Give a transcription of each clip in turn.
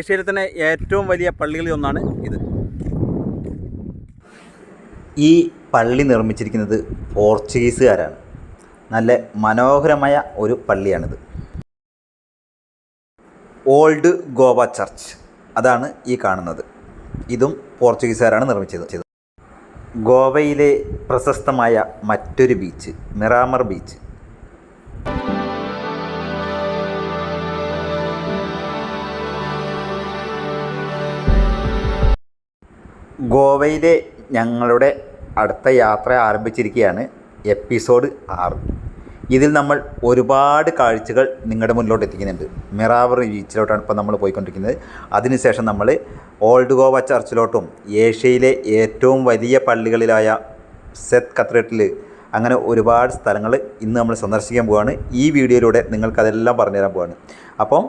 ഏഷ്യയിലെ തന്നെ ഏറ്റവും വലിയ പള്ളികളിൽ ഒന്നാണ് ഇത്. ഈ പള്ളി നിർമ്മിച്ചിരിക്കുന്നത് പോർച്ചുഗീസുകാരാണ്. നല്ല മനോഹരമായ ഒരു പള്ളിയാണിത്. ഓൾഡ് ഗോവ ചർച്ച്, അതാണ് ഈ കാണുന്നത്. ഇതും പോർച്ചുഗീസുകാരാണ് നിർമ്മിച്ചത്. ഗോവയിലെ പ്രശസ്തമായ മറ്റൊരു ബീച്ച് മിറാമർ ബീച്ച്. ഗോവയിലെ ഞങ്ങളുടെ അടുത്ത യാത്ര ആരംഭിച്ചിരിക്കുകയാണ്. എപ്പിസോഡ് 6. ഇതിൽ നമ്മൾ ഒരുപാട് കാഴ്ചകൾ നിങ്ങളുടെ മുന്നിലോട്ട് എത്തിക്കുന്നുണ്ട്. മിറാമർ ബീച്ചിലോട്ടാണ് ഇപ്പോൾ നമ്മൾ പോയിക്കൊണ്ടിരിക്കുന്നത്. അതിനുശേഷം നമ്മൾ ഓൾഡ് ഗോവ ചർച്ചിലോട്ടും ഏഷ്യയിലെ ഏറ്റവും വലിയ പള്ളികളിലായ സെത്ത് കത്തീഡ്രൽ, അങ്ങനെ ഒരുപാട് സ്ഥലങ്ങൾ ഇന്ന് നമ്മൾ സന്ദർശിക്കാൻ പോവുകയാണ്. ഈ വീഡിയോയിലൂടെ നിങ്ങൾക്കതെല്ലാം പറഞ്ഞുതരാൻ പോവുകയാണ്. അപ്പോൾ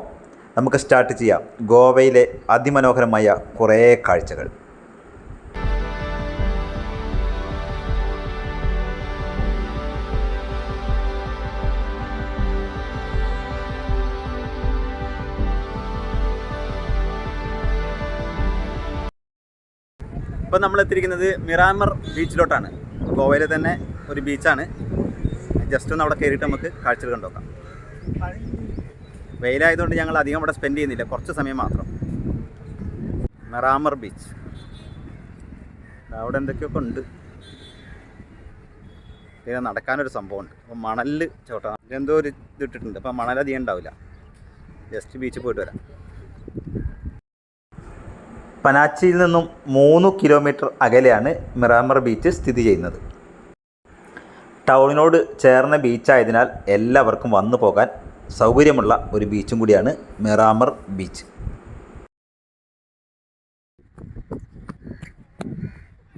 നമുക്ക് സ്റ്റാർട്ട് ചെയ്യാം. ഗോവയിലെ അതിമനോഹരമായ കുറേ കാഴ്ചകൾ. ഇപ്പോൾ നമ്മൾ എത്തിയിരിക്കുന്നത് മിറാമർ ബീച്ചിലോട്ടാണ്. ഗോവയിലെ തന്നെ ഒരു ബീച്ചാണ്. ജസ്റ്റ് ഒന്ന് അവിടെ കയറിയിട്ട് നമുക്ക് കാഴ്ചകൾ കണ്ടുനോക്കാം. വെയിലായതുകൊണ്ട് ഞങ്ങൾ അധികം അവിടെ സ്പെൻഡ് ചെയ്യുന്നില്ല, കുറച്ച് സമയം മാത്രം. മിറാമർ ബീച്ച്, അവിടെ എന്തൊക്കെയൊക്കെ ഉണ്ട്. പിന്നെ നടക്കാനൊരു സംഭവമുണ്ട്. അപ്പോൾ മണലിൽ ചോട്ടാ എന്തോ ഒരു ഇതിട്ടിട്ടുണ്ട്. അപ്പോൾ മണലധികം ഉണ്ടാവില്ല. ജസ്റ്റ് ബീച്ചിൽ പോയിട്ട് വരാം. പനാച്ചിയിൽ നിന്നും 3 കിലോമീറ്റർ അകലെയാണ് മിറാമർ ബീച്ച് സ്ഥിതി ചെയ്യുന്നത്. ടൗണിനോട് ചേർന്ന ബീച്ചായതിനാൽ എല്ലാവർക്കും വന്നു പോകാൻ സൗകര്യമുള്ള ഒരു ബീച്ചും കൂടിയാണ് മിറാമർ ബീച്ച്.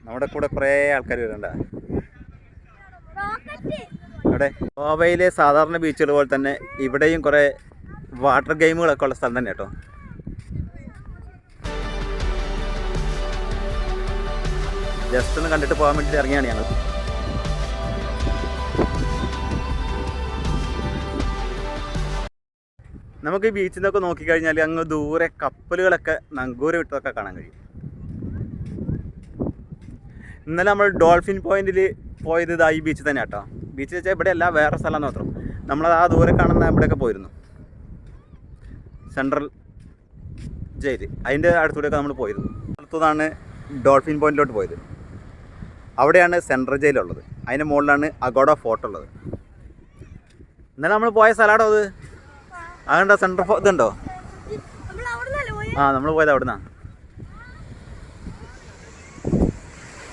നമ്മുടെ കൂടെ കുറേ ആൾക്കാർ വരുന്നുണ്ട്. അവിടെ ഗോവയിലെ സാധാരണ ബീച്ചുകൾ പോലെ തന്നെ ഇവിടെയും കുറേ വാട്ടർ ഗെയിമുകളൊക്കെ ഉള്ള സ്ഥലം തന്നെ കേട്ടോ. ജസ്റ്റ് ഒന്ന് കണ്ടിട്ട് പോകാൻ വേണ്ടിയിട്ട് ഇറങ്ങിയാണ് ഞങ്ങൾ. നമുക്ക് ഈ ബീച്ചിൽ നിന്നൊക്കെ നോക്കിക്കഴിഞ്ഞാൽ അങ്ങ് ദൂരെ കപ്പലുകളൊക്കെ നങ്കൂരം വിട്ടതൊക്കെ കാണാൻ കഴിയും. ഇന്നലെ നമ്മൾ ഡോൾഫിൻ പോയിന്റിൽ പോയത് ഇതാ ഈ ബീച്ചിൽ തന്നെ കേട്ടോ. ബീച്ചിൽ വെച്ചാൽ ഇവിടെയല്ല, വേറെ സ്ഥലം മാത്രം. നമ്മളത് ആ ദൂരെ കാണുന്ന ഇവിടെയൊക്കെ പോയിരുന്നു. സെൻട്രൽ ജയിൽ, അതിൻ്റെ അടുത്തൂടെയൊക്കെ നമ്മൾ പോയിരുന്നു. അടുത്തതാണ് ഡോൾഫിൻ പോയിന്റിലോട്ട് പോയത്. അവിടെയാണ് സെൻട്രൽ ജയിലുള്ളത്. അതിൻ്റെ മുകളിലാണ് അഗോഡ ഫോർട്ട് ഉള്ളത്. ഇന്നലെ നമ്മൾ പോയ സ്ഥലമാണോ അത്? അതുണ്ടോ സെൻട്രൽ ഇതുണ്ടോ? നമ്മൾ പോയത് അവിടെ നിന്നാണ്.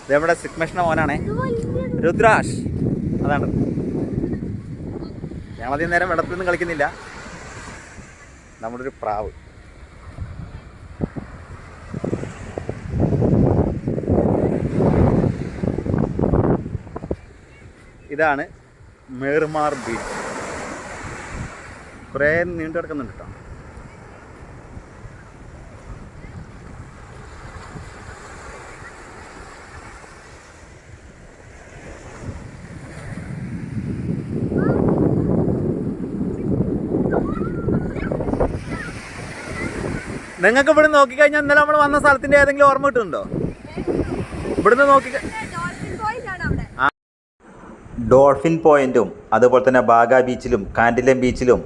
ഇത് നമ്മുടെ സിഗ്മേഷൻ്റെ മോനാണേ, രുദ്രാഷ്. അതാണ്. ഞങ്ങളധികം നേരം വെള്ളത്തിലൊന്നും കളിക്കുന്നില്ല. നമ്മുടെ ഒരു പ്രാവ്. ഇതാണ് മിറാമർ ബീച്ച്. കുറേ നീണ്ടു കിടക്കുന്നുണ്ട് കേട്ടോ. നിങ്ങൾക്ക് ഇവിടെ നോക്കിക്കഴിഞ്ഞാൽ ഇന്നലെ നമ്മൾ വന്ന സ്ഥലത്തിൻ്റെ ഏതെങ്കിലും ഓർമ്മ കിട്ടുന്നുണ്ടോ? ഇവിടുന്ന് നോക്കി ഡോൾഫിൻ പോയിൻറ്റും അതുപോലെ തന്നെ ബാഗ ബീച്ചിലും കാൻഡിലം ബീച്ചിലും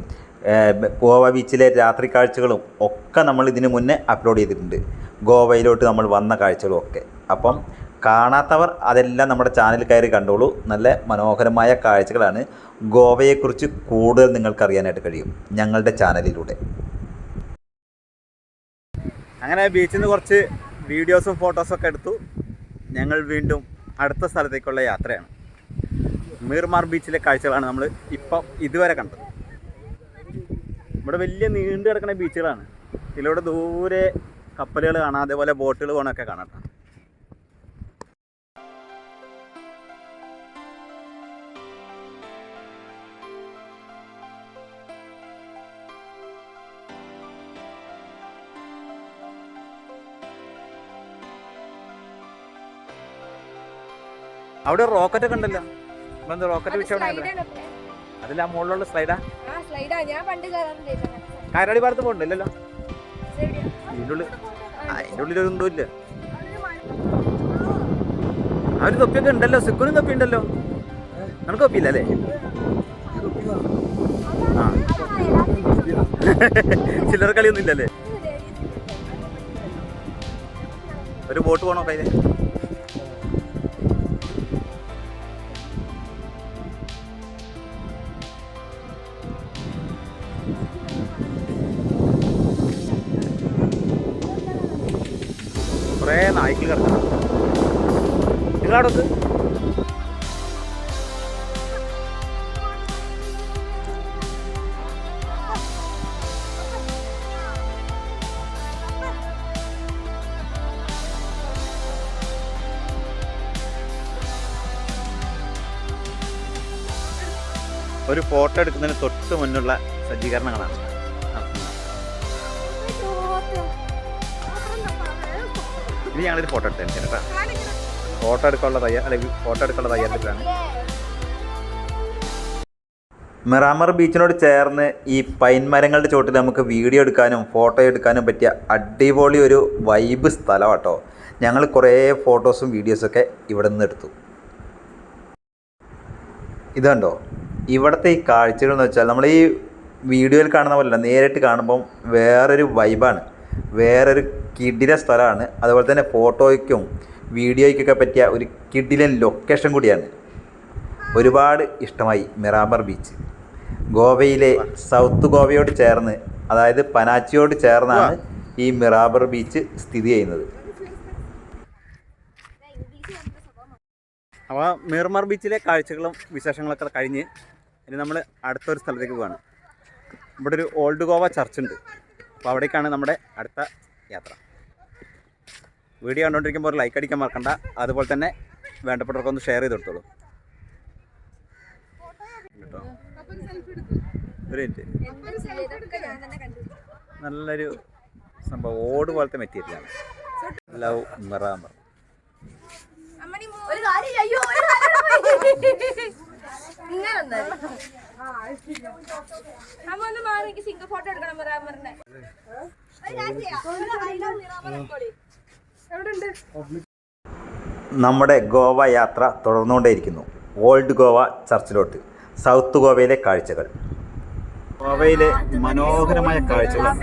ഗോവ ബീച്ചിലെ രാത്രി കാഴ്ചകളും ഒക്കെ നമ്മൾ ഇതിനു മുന്നേ അപ്ലോഡ് ചെയ്തിട്ടുണ്ട്. ഗോവയിലോട്ട് നമ്മൾ വന്ന കാഴ്ചകളും ഒക്കെ. അപ്പം കാണാത്തവർ അതെല്ലാം നമ്മുടെ ചാനൽ കയറി കണ്ടോളൂ. നല്ല മനോഹരമായ കാഴ്ചകളാണ്. ഗോവയെക്കുറിച്ച് കൂടുതൽ നിങ്ങൾക്കറിയാനായിട്ട് കഴിയും ഞങ്ങളുടെ ചാനലിലൂടെ. അങ്ങനെ ബീച്ചിൽ നിന്ന് കുറച്ച് വീഡിയോസും ഫോട്ടോസൊക്കെ എടുത്തു. ഞങ്ങൾ വീണ്ടും അടുത്ത സ്ഥലത്തേക്കുള്ള യാത്രയാണ്. മിറാമർ ബീച്ചിലെ കാഴ്ചകളാണ് നമ്മൾ ഇപ്പം ഇതുവരെ കണ്ടത്. ഇവിടെ വലിയ നീണ്ടു കിടക്കുന്ന ബീച്ചുകളാണ്. ഇതിലൂടെ ദൂരെ കപ്പലുകൾ കാണാം, അതേപോലെ ബോട്ടുകൾ പോകണമൊക്കെ കാണാം. അവിടെ റോക്കറ്റൊക്കെ ഉണ്ടല്ലോ. എന്താ റോക്കറ്റ് വിഷയം? അതില്ല, മുകളിലുള്ള സ്ലൈഡാ. കാരാടി ഭാഗത്ത് പോകണ്ടല്ലോ. അതിൻ്റെ ഉള്ളിൽ ഒന്നും ഇല്ല. ആ ഒരു തൊപ്പിയൊക്കെ ഉണ്ടല്ലോ, സിക്കുനും തൊപ്പി ഉണ്ടല്ലോ. നമുക്ക് തൊപ്പിയില്ല അല്ലേ? ആ ചില്ലറ കളിയൊന്നും ഇല്ലല്ലേ? ഒരു ബോട്ട് പോകണോ കയ്യിൽ? കുറേ നായ്ക്കൾ കിടക്കണം. നിങ്ങളവിടെ ഒരു ഫോട്ടോ എടുക്കുന്നതിന് തൊട്ട് മുന്നുള്ള സജ്ജീകരണങ്ങളാണ്. ഇനി ഞങ്ങളൊരു ഫോട്ടോ എടുത്തേ കേട്ടോ. ഫോട്ടോ എടുക്കാനുള്ള തയ്യാറെടുപ്പിലാണ്. മിറാമർ ബീച്ചിനോട് ചേർന്ന് ഈ പൈൻ മരങ്ങളുടെ ചോട്ടിൽ നമുക്ക് വീഡിയോ എടുക്കാനും ഫോട്ടോ എടുക്കാനും പറ്റിയ അടിപൊളി ഒരു വൈബ് സ്ഥലം കേട്ടോ. ഞങ്ങൾ കുറേ ഫോട്ടോസും വീഡിയോസൊക്കെ ഇവിടെ നിന്ന് എടുത്തു. ഇതുണ്ടോ ഇവിടുത്തെ ഈ കാഴ്ചകൾ എന്ന് വെച്ചാൽ നമ്മൾ ഈ വീഡിയോയിൽ കാണുന്ന പോലെയല്ല, നേരിട്ട് കാണുമ്പം വേറൊരു വൈബാണ്, വേറൊരു കിടിലൻ സ്ഥലമാണ്. അതുപോലെ തന്നെ ഫോട്ടോയ്ക്കും വീഡിയോയ്ക്കൊക്കെ പറ്റിയ ഒരു കിടിലൻ ലൊക്കേഷൻ കൂടിയാണ്. ഒരുപാട് ഇഷ്ടമായി മിറാമർ ബീച്ച്. ഗോവയിലെ സൗത്ത് ഗോവയോട് ചേർന്ന്, അതായത് പനാച്ചിയോട് ചേർന്നാണ് ഈ മിറാമർ ബീച്ച് സ്ഥിതി ചെയ്യുന്നത്. അപ്പോൾ മിറാമർ ബീച്ചിലെ കാഴ്ചകളും വിശേഷങ്ങളൊക്കെ കഴിഞ്ഞ് ഇനി നമ്മൾ അടുത്തൊരു സ്ഥലത്തേക്ക് പോവാണ്. ഇവിടെ ഒരു ഓൾഡ് ഗോവ ചർച്ച് ഉണ്ട്. അപ്പോൾ അവിടേക്കാണ് നമ്മുടെ അടുത്ത യാത്ര. വീഡിയോ കണ്ടുകൊണ്ടിരിക്കുമ്പോൾ ഒരു ലൈക്ക് അടിക്കാൻ മറക്കണ്ട. അതുപോലെ തന്നെ വേണ്ടപ്പെട്ടവർക്ക് ഒന്ന് ഷെയർ ചെയ്ത് കൊടുത്തോളൂ കേട്ടോ. ഒരു മിനിറ്റ്. നല്ലൊരു സംഭവം, ഓട് പോലത്തെ മെറ്റീരിയലാണ്. Love Miramar. നമ്മുടെ ഗോവ യാത്ര തുടർന്നുകൊണ്ടേയിരിക്കുന്നു. ഓൾഡ് ഗോവ ചർച്ചിലോട്ട്, സൗത്ത് ഗോവയിലെ കാഴ്ചകൾ. ഗോവയിലെ മനോഹരമായ കാഴ്ചകളാണ്.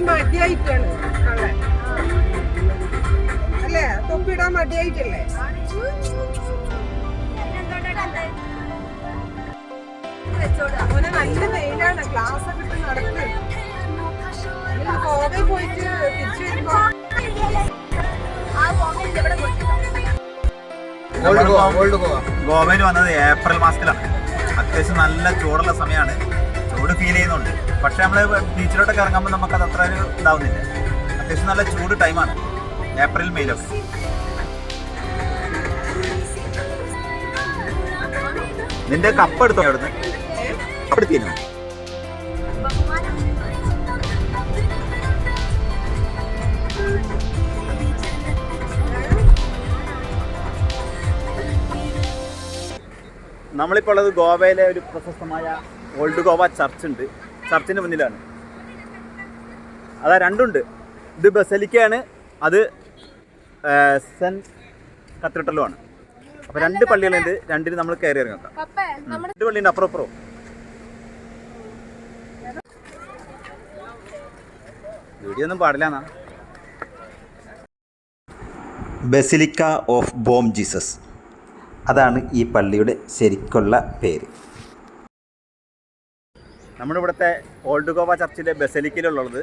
മടിയായിട്ടാണ് അല്ലേ? തൊപ്പിടാൻ മടിയായിട്ടല്ലേ? നല്ല വെയിലാണ്, ഗ്ലാസ് ഒക്കെ ഇട്ട് നടക്ക്. ഗോവയിൽ പോയിട്ട് തിരിച്ചു വരുമ്പോ ഗോവയിൽ വന്നത് ഏപ്രിൽ മാസത്തിലാണ്. അത്യാവശ്യം നല്ല ചൂടുള്ള സമയമാണ്, ചൂട് ഫീൽ ചെയ്യുന്നുണ്ട്. പക്ഷെ നമ്മൾ ബീച്ചിലോട്ടൊക്കെ ഇറങ്ങുമ്പോൾ നമുക്കത് അത്ര ഒരു ഇതാവുന്നില്ല. അത്യാവശ്യം നല്ല ചൂട് ടൈമാണ്, ഏപ്രിൽ മെയിലൊക്കെ. നിന്റെ കപ്പ് എടുത്തോ? അവിടുന്ന് കപ്പെടുത്തിയിരുന്നു. നമ്മളിപ്പോൾ ഉള്ളത് ഗോവയിലെ ഒരു പ്രശസ്തമായ ഓൾഡ് ഗോവ ചർച്ച് ഉണ്ട്. ചർച്ചിൻ്റെ മുന്നിലാണ്. അതാ രണ്ടുണ്ട്. ഇത് ബസലിക്കയാണ്, അത് സെൻറ്റ് കത്തീഡ്രലുമാണ്. അപ്പോൾ രണ്ട് പള്ളികളുണ്ട്. രണ്ടിന് നമ്മൾ കയറി ഇറങ്ങാം. രണ്ട് പള്ളിയുണ്ട് അപ്പുറം അപ്പുറം. വീഡിയോ ഒന്നും പാടില്ല. ബസിലിക്ക ഓഫ് ബോം ജീസസ്, അതാണ് ഈ പള്ളിയുടെ ശരിക്കുള്ള പേര്. നമ്മുടെ ഇവിടുത്തെ ഓൾഡ് ഗോവ ചർച്ചിലെ ബസലിക്കയിലുള്ളത്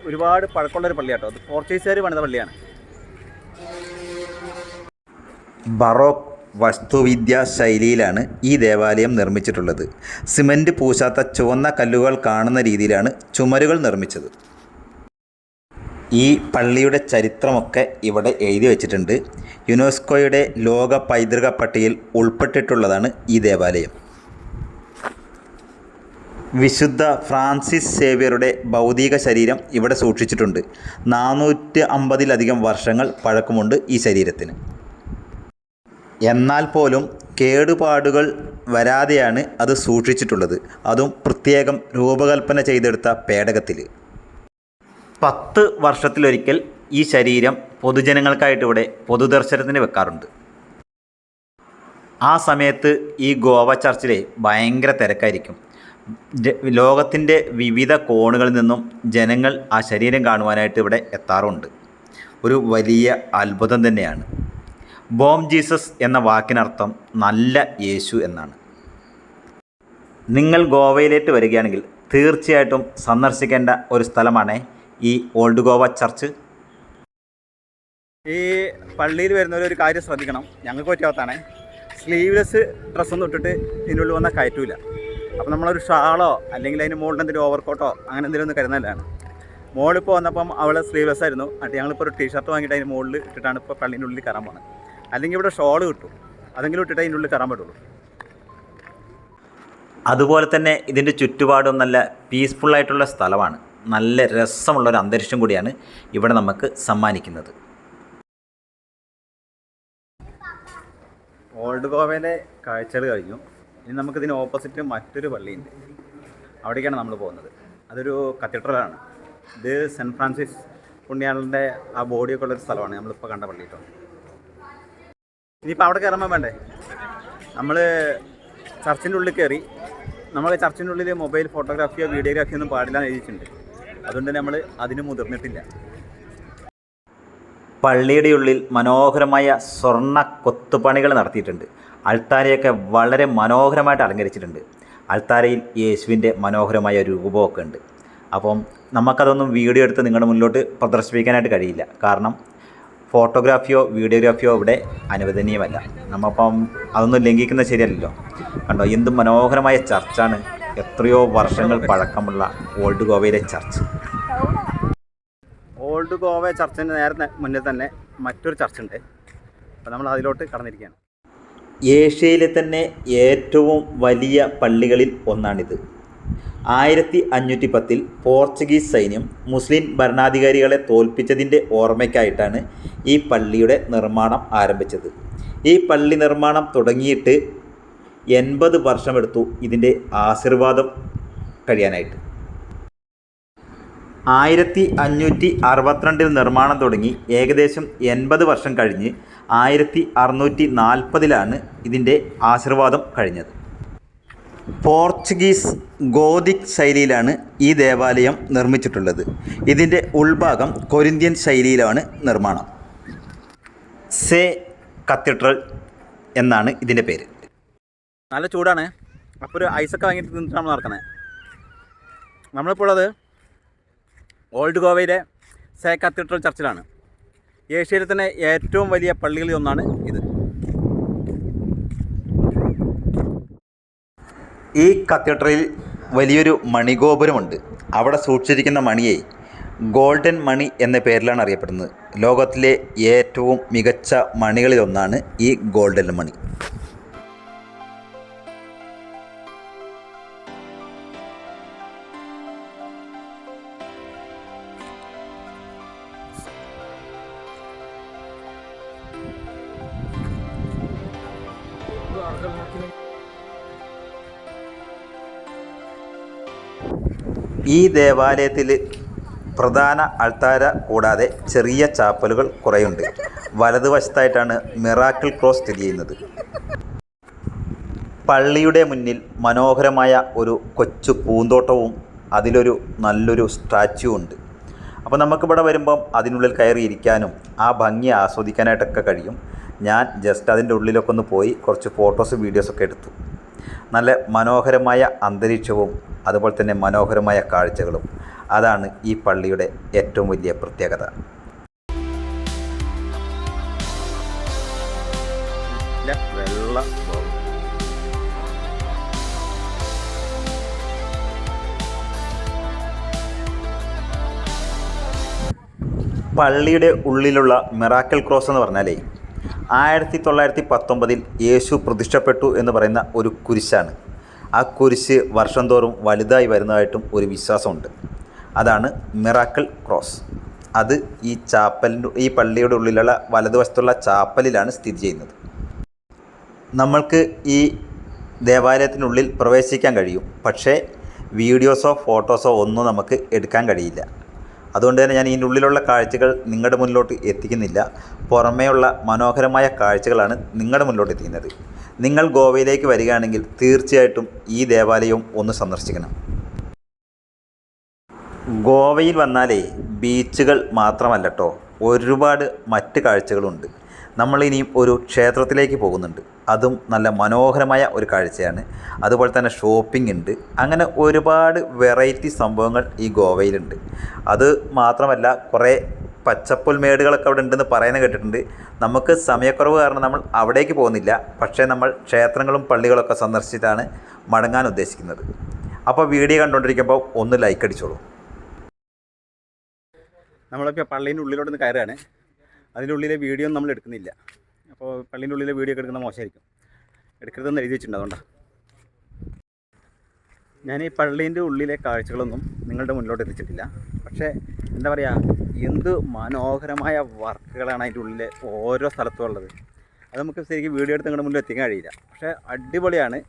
ഒരുപാട് പഴക്കമുള്ളൊരു പള്ളിയാട്ടോ. അത് പോർച്ചുഗീസുകാർ പണിത പള്ളിയാണ്. ബറോക്ക് വാസ്തുവിദ്യാ ശൈലിയിലാണ് ഈ ദേവാലയം നിർമ്മിച്ചിട്ടുള്ളത്. സിമൻറ്റ് പൂശാത്ത ചുവന്ന കല്ലുകൾ കാണുന്ന രീതിയിലാണ് ചുമരുകൾ നിർമ്മിച്ചത്. ഈ പള്ളിയുടെ ചരിത്രമൊക്കെ ഇവിടെ എഴുതി വച്ചിട്ടുണ്ട്. യുനെസ്കോയുടെ ലോക പൈതൃക പട്ടികയിൽ ഉൾപ്പെട്ടിട്ടുള്ളതാണ് ഈ ദേവാലയം. വിശുദ്ധ ഫ്രാൻസിസ് സേവ്യറുടെ ഭൗതിക ശരീരം ഇവിടെ സൂക്ഷിച്ചിട്ടുണ്ട്. 450-ലധികം വർഷങ്ങൾ പഴക്കമുണ്ട് ഈ ശരീരത്തിന്. എന്നാൽ പോലും കേടുപാടുകൾ വരാതെയാണ് അത് സൂക്ഷിച്ചിട്ടുള്ളത്. അതും പ്രത്യേകം രൂപകൽപ്പന ചെയ്തെടുത്ത പേടകത്തിൽ. 10 വർഷത്തിലൊരിക്കൽ ഈ ശരീരം പൊതുജനങ്ങൾക്കായിട്ട് ഇവിടെ പൊതുദർശനത്തിന് വെക്കാറുണ്ട്. ആ സമയത്ത് ഈ ഗോവ ചർച്ചിലെ ഭയങ്കര തിരക്കായിരിക്കും. ലോകത്തിൻ്റെ വിവിധ കോണുകളിൽ നിന്നും ജനങ്ങൾ ആ ശരീരം കാണുവാനായിട്ട് ഇവിടെ എത്താറുണ്ട്. ഒരു വലിയ അത്ഭുതം തന്നെയാണ്. ബോം ജീസസ് എന്ന വാക്കിനർത്ഥം നല്ല യേശു എന്നാണ്. നിങ്ങൾ ഗോവയിലേക്ക് വരികയാണെങ്കിൽ തീർച്ചയായിട്ടും സന്ദർശിക്കേണ്ട ഒരു സ്ഥലമാണ് ഈ ഓൾഡ് ഗോവ ചർച്ച്. ഈ പള്ളിയിൽ വരുന്നവരൊരു കാര്യം ശ്രദ്ധിക്കണം. ഞങ്ങൾക്ക് പറ്റാത്തതാണ്, സ്ലീവ്ലെസ് ഡ്രസ്സൊന്നും ഇട്ടിട്ട് ഇതിനുള്ളിൽ വന്നാൽ കയറ്റൂല. അപ്പോൾ നമ്മളൊരു ഷാളോ അല്ലെങ്കിൽ അതിന് മുകളിൽ എന്തെങ്കിലും ഓവർകോട്ടോ അങ്ങനെ എന്തെങ്കിലും ഒന്ന് കരുതുന്നതാണ്. മോളിപ്പോൾ വന്നപ്പം അവൾ സ്ലീവ്ലെസ് ആയിരുന്നു. എന്നിട്ട് ഞങ്ങളിപ്പോൾ ഒരു ടീഷർട്ട് വാങ്ങിയിട്ട് അതിന് മുകളിൽ ഇട്ടിട്ടാണ് ഇപ്പോൾ പള്ളീൻ്റെ ഉള്ളിൽ കയറാൻ പോകുന്നത്. അല്ലെങ്കിൽ ഇവിടെ ഷോൾ കിട്ടും, അതെങ്കിലും ഇട്ടിട്ട് അതിൻ്റെ ഉള്ളിൽ കയറാൻ പറ്റുള്ളൂ. അതുപോലെ തന്നെ ഇതിൻ്റെ ചുറ്റുപാടും നല്ല പീസ്ഫുള്ളായിട്ടുള്ള സ്ഥലമാണ്. നല്ല രസമുള്ളൊരു അന്തരീക്ഷം കൂടിയാണ് ഇവിടെ നമുക്ക് സമ്മാനിക്കുന്നത്. ഓൾഡ് ഗോവയിലെ കാഴ്ചകൾ കഴിഞ്ഞു. ഇനി നമുക്കിതിന് ഓപ്പോസിറ്റ് മറ്റൊരു പള്ളിയുണ്ട്, അവിടേക്കാണ് നമ്മൾ പോകുന്നത്. അതൊരു കത്തീഡ്രലാണ്. ഇത് സെൻറ്റ് ഫ്രാൻസിസ് പുണ്യാളൻ്റെ ആ ബോഡിയൊക്കെ ഉള്ളൊരു സ്ഥലമാണ് നമ്മളിപ്പോൾ കണ്ട പള്ളി കേട്ടോ. ഇനിയിപ്പോൾ അവിടെ കയറുമ്പോൾ വേണ്ടേ, നമ്മൾ ചർച്ചിൻ്റെ ഉള്ളിൽ കയറി. നമ്മൾ ചർച്ചിൻ്റെ ഉള്ളിൽ മൊബൈൽ ഫോട്ടോഗ്രാഫിയോ വീഡിയോഗ്രാഫിയോ ഒന്നും പാടില്ല എന്ന് എഴുതിയിട്ടുണ്ട്. അതുകൊണ്ട് തന്നെ നമ്മൾ അതിന് മുതിർന്നിട്ടില്ല. പള്ളിയുടെ ഉള്ളിൽ മനോഹരമായ സ്വർണ്ണ കൊത്തുപണികൾ നടത്തിയിട്ടുണ്ട്. അൾത്താരയൊക്കെ വളരെ മനോഹരമായിട്ട് അലങ്കരിച്ചിട്ടുണ്ട്. അൾത്താരയിൽ യേശുവിൻ്റെ മനോഹരമായ രൂപമൊക്കെ ഉണ്ട്. അപ്പം നമുക്കതൊന്നും വീഡിയോ എടുത്ത് നിങ്ങളുടെ മുന്നിലോട്ട് പ്രദർശിപ്പിക്കാനായിട്ട് കഴിയില്ല. കാരണം ഫോട്ടോഗ്രാഫിയോ വീഡിയോഗ്രാഫിയോ ഇവിടെ അനുവദനീയമല്ല. നമ്മപ്പം അതൊന്നും ലംഘിക്കുന്നത് ശരിയല്ലല്ലോ. കണ്ടോ, എന്ത് മനോഹരമായ ചർച്ചാണ്. എത്രയോ വർഷങ്ങൾ പഴക്കമുള്ള ഓൾഡ് ഗോവയിലെ ചർച്ച്. ഓൾഡ് ഗോവ ചർച്ചിൻ്റെ നേരെ മുന്നിൽ തന്നെ മറ്റൊരു ചർച്ചുണ്ട്. അപ്പോൾ നമ്മൾ അതിലോട്ട് കടന്നിരിക്കുകയാണ്. ഏഷ്യയിലെ തന്നെ ഏറ്റവും വലിയ പള്ളികളിൽ ഒന്നാണിത്. 1510 പോർച്ചുഗീസ് സൈന്യം മുസ്ലിം ഭരണാധികാരികളെ തോൽപ്പിച്ചതിൻ്റെ ഓർമ്മയ്ക്കായിട്ടാണ് ഈ പള്ളിയുടെ നിർമ്മാണം ആരംഭിച്ചത്. ഈ പള്ളി നിർമ്മാണം തുടങ്ങിയിട്ട് 80 വർഷമെടുത്തു ഇതിൻ്റെ ആശീർവാദം കഴിയാനായിട്ട്. 1562 നിർമ്മാണം തുടങ്ങി ഏകദേശം 80 വർഷം കഴിഞ്ഞ് 1640 ഇതിൻ്റെ ആശീർവാദം കഴിഞ്ഞത്. പോർച്ചുഗീസ് ഗോതിക് ശൈലിയിലാണ് ഈ ദേവാലയം നിർമ്മിച്ചിട്ടുള്ളത്. ഇതിൻ്റെ ഉൾഭാഗം കൊരിന്ത്യൻ ശൈലിയിലാണ് നിർമ്മാണം. സേ കത്തീഡ്രൽ എന്നാണ് ഇതിൻ്റെ പേര്. നല്ല ചൂടാണ്. അപ്പോൾ ഒരു ഐസൊക്കെ വാങ്ങിയിട്ട് നിന്നിട്ട് നമ്മൾ നടക്കുന്നത്. നമ്മളിപ്പോൾ ഉള്ളത് ഓൾഡ് ഗോവയിലെ സേ കത്തീഡ്രൽ ചർച്ചിലാണ്. ഏഷ്യയിലെ തന്നെ ഏറ്റവും വലിയ പള്ളികളിൽ ഒന്നാണ് ഇത്. ഈ കത്തീഡ്രലിൽ വലിയൊരു മണിഗോപുരമുണ്ട്. അവിടെ സൂക്ഷിച്ചിരിക്കുന്ന മണിയെ ഗോൾഡൻ മണി എന്ന പേരിലാണ് അറിയപ്പെടുന്നത്. ലോകത്തിലെ ഏറ്റവും മികച്ച മണികളിലൊന്നാണ് ഈ ഗോൾഡൻ മണി. ഈ ദേവാലയത്തിൽ പ്രധാന അൾത്താര കൂടാതെ ചെറിയ ചാപ്പലുകൾ കുറേയുണ്ട്. വലതുവശത്തായിട്ടാണ് മിറാക്കിൾ ക്രോസ് സ്ഥിതി ചെയ്യുന്നത്. പള്ളിയുടെ മുന്നിൽ മനോഹരമായ ഒരു കൊച്ചു പൂന്തോട്ടവും അതിലൊരു നല്ലൊരു സ്റ്റാച്യു ഉണ്ട്. അപ്പോൾ നമുക്കിവിടെ വരുമ്പം അതിനുള്ളിൽ കയറിയിരിക്കാനും ആ ഭംഗി ആസ്വദിക്കാനായിട്ടൊക്കെ കഴിയും. ഞാൻ ജസ്റ്റ് അതിൻ്റെ ഉള്ളിലൊക്കെ ഒന്ന് പോയി കുറച്ച് ഫോട്ടോസ് വീഡിയോസൊക്കെ എടുത്തു. നല്ല മനോഹരമായ അന്തരീക്ഷവും അതുപോലെ തന്നെ മനോഹരമായ കാഴ്ചകളും. അതാണ് ഈ പള്ളിയുടെ ഏറ്റവും വലിയ പ്രത്യേകത. പള്ളിയുടെ ഉള്ളിലുള്ള മിറാക്കിൾ ക്രോസ് എന്ന് പറഞ്ഞാലേ 1919 യേശു പ്രതിഷ്ഠപ്പെട്ടു എന്ന് പറയുന്ന ഒരു കുരിശാണ്. ആ കുരിശ് വർഷം തോറും വലുതായി വരുന്നതായിട്ടും ഒരു വിശ്വാസമുണ്ട്. അതാണ് മിറാക്കിൾ ക്രോസ്. അത് ഈ പള്ളിയുടെ ഉള്ളിലുള്ള വലതുവശത്തുള്ള ചാപ്പലിലാണ് സ്ഥിതി ചെയ്യുന്നത്. നമ്മൾക്ക് ഈ ദേവാലയത്തിനുള്ളിൽ പ്രവേശിക്കാൻ കഴിയും, പക്ഷേ വീഡിയോസോ ഫോട്ടോസോ ഒന്നും നമുക്ക് എടുക്കാൻ കഴിയില്ല. അതുകൊണ്ട് തന്നെ ഞാൻ ഇതിൻ്റെ ഉള്ളിലുള്ള കാഴ്ചകൾ നിങ്ങളുടെ മുന്നിലോട്ട് എത്തിക്കുന്നില്ല. പുറമേയുള്ള മനോഹരമായ കാഴ്ചകളാണ് നിങ്ങളുടെ മുന്നിലോട്ട് എത്തിക്കുന്നത്. നിങ്ങൾ ഗോവയിലേക്ക് വരികയാണെങ്കിൽ തീർച്ചയായിട്ടും ഈ ദേവാലയവും ഒന്ന് സന്ദർശിക്കണം. ഗോവയിൽ വന്നാലേ ബീച്ചുകൾ മാത്രമല്ല കേട്ടോ, ഒരുപാട് മറ്റ് കാഴ്ചകളുണ്ട്. നമ്മളിനിയും ഒരു ക്ഷേത്രത്തിലേക്ക് പോകുന്നുണ്ട്. അതും നല്ല മനോഹരമായ ഒരു കാഴ്ചയാണ്. അതുപോലെ തന്നെ ഷോപ്പിംഗ് ഉണ്ട്. അങ്ങനെ ഒരുപാട് വെറൈറ്റി സംഭവങ്ങൾ ഈ ഗോവയിലുണ്ട്. അത് മാത്രമല്ല കുറേ പച്ചപ്പുൽമേടുകളൊക്കെ അവിടെ ഉണ്ടെന്ന് പറയുന്നത് കേട്ടിട്ടുണ്ട്. നമുക്ക് സമയക്കുറവ് കാരണം നമ്മൾ അവിടേക്ക് പോകുന്നില്ല. പക്ഷേ നമ്മൾ ക്ഷേത്രങ്ങളും പള്ളികളൊക്കെ സന്ദർശിച്ചിട്ടാണ് മടങ്ങാൻ ഉദ്ദേശിക്കുന്നത്. അപ്പോൾ വീഡിയോ കണ്ടുകൊണ്ടിരിക്കുമ്പോൾ ഒന്ന് ലൈക്ക് അടിച്ചോളൂ. നമ്മളിപ്പോൾ പള്ളീൻ്റെ ഉള്ളിലോട്ടൊന്ന് കയറുകയാണ്. അതിൻ്റെ ഉള്ളിലെ വീഡിയോ ഒന്നും നമ്മൾ എടുക്കുന്നില്ല. അപ്പോൾ പള്ളീൻ്റെ ഉള്ളിലെ വീഡിയോ ഒക്കെ എടുക്കുന്നത് മോശമായിരിക്കും. എടുക്കരുതെന്ന് എഴുതി വെച്ചിട്ടുണ്ട്. അതുകൊണ്ടാണ് ഞാൻ ഈ പള്ളീൻ്റെ ഉള്ളിലെ കാഴ്ചകളൊന്നും നിങ്ങളുടെ മുന്നിലോട്ട് എത്തിച്ചിട്ടില്ല. പക്ഷേ എന്താ പറയുക, എന്ത് മനോഹരമായ വർക്കുകളാണ് അതിൻ്റെ ഉള്ളിലെ ഓരോ സ്ഥലത്തും ഉള്ളത്. അത് നമുക്ക് ശരിക്കും വീഡിയോ എടുത്ത് നിങ്ങളുടെ മുന്നിൽ എത്തിക്കാൻ കഴിയില്ല. പക്ഷേ അടിപൊളിയാണ്.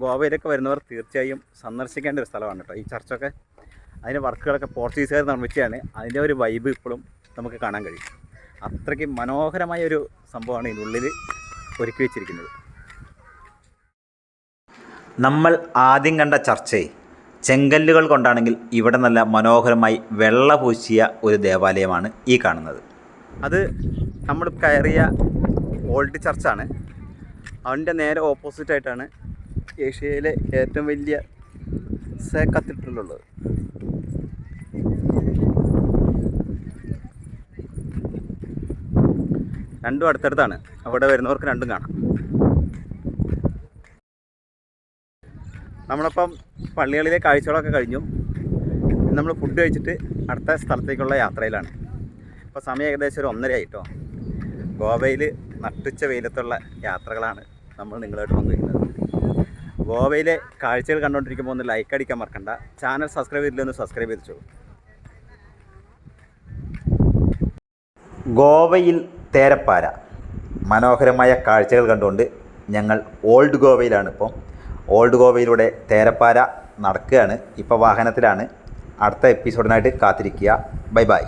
ഗോവയിലൊക്കെ വരുന്നവർ തീർച്ചയായും സന്ദർശിക്കേണ്ട ഒരു സ്ഥലമാണ് കേട്ടോ ഈ ചർച്ചൊക്കെ. അതിൻ്റെ വർക്കുകളൊക്കെ പോർച്ചുഗീസുകാർ നിർമ്മിച്ചതാണ്. അതിൻ്റെ ഒരു വൈബ് ഇപ്പോഴും നമുക്ക് കാണാൻ കഴിയും. അത്രയ്ക്ക് മനോഹരമായ ഒരു സംഭവമാണ് ഇതിനുള്ളിൽ ഒരുക്കി വെച്ചിരിക്കുന്നത്. നമ്മൾ ആദ്യം കണ്ട ചർച്ചയെ ചെങ്കല്ലുകൾ കൊണ്ടാണെങ്കിൽ ഇവിടെ നല്ല മനോഹരമായി വെള്ള പൂശിയ ഒരു ദേവാലയമാണ് ഈ കാണുന്നത്. അത് നമ്മൾ കയറിയ ഓൾഡ് ചർച്ചാണ്. അതിൻ്റെ നേരെ ഓപ്പോസിറ്റായിട്ടാണ് ഏഷ്യയിലെ ഏറ്റവും വലിയ കത്തീഡ്രലുള്ളത്. രണ്ടും അടുത്തടുത്താണ്. അവിടെ വരുന്നവർക്ക് രണ്ടും കാണാം. നമ്മളിപ്പം പള്ളികളിലെ കാഴ്ചകളൊക്കെ കഴിഞ്ഞു. നമ്മൾ ഫുഡ് കഴിച്ചിട്ട് അടുത്ത സ്ഥലത്തേക്കുള്ള യാത്രയിലാണ്. ഇപ്പോൾ സമയം ഏകദേശം ഒരു 1:30 ആയിട്ടോ. ഗോവയിൽ നട്ടുച്ച വെയിലത്തുള്ള യാത്രകളാണ് നമ്മൾ നിങ്ങളായിട്ട് പങ്കുവയ്ക്കുന്നത്. ഗോവയിലെ കാഴ്ചകൾ കണ്ടുകൊണ്ടിരിക്കുമ്പോൾ ഒന്ന് ലൈക്ക് അടിക്കാൻ മറക്കണ്ട. ചാനൽ സബ്സ്ക്രൈബ് ചെയ്തില്ലെന്ന് സബ്സ്ക്രൈബ് ചെയ്തിട്ടു. ഗോവയിൽ തേരപ്പാര മനോഹരമായ കാഴ്ചകൾ കണ്ടുകൊണ്ട് ഞങ്ങൾ ഓൾഡ് ഗോവയിലാണ്. ഓൾഡ് ഗോവയിലൂടെ തേരപ്പാര നടക്കുകയാണ്. ഇപ്പോൾ വാഹനത്തിലാണ്. അടുത്ത എപ്പിസോഡിനായിട്ട് കാത്തിരിക്കുക. Bye bye.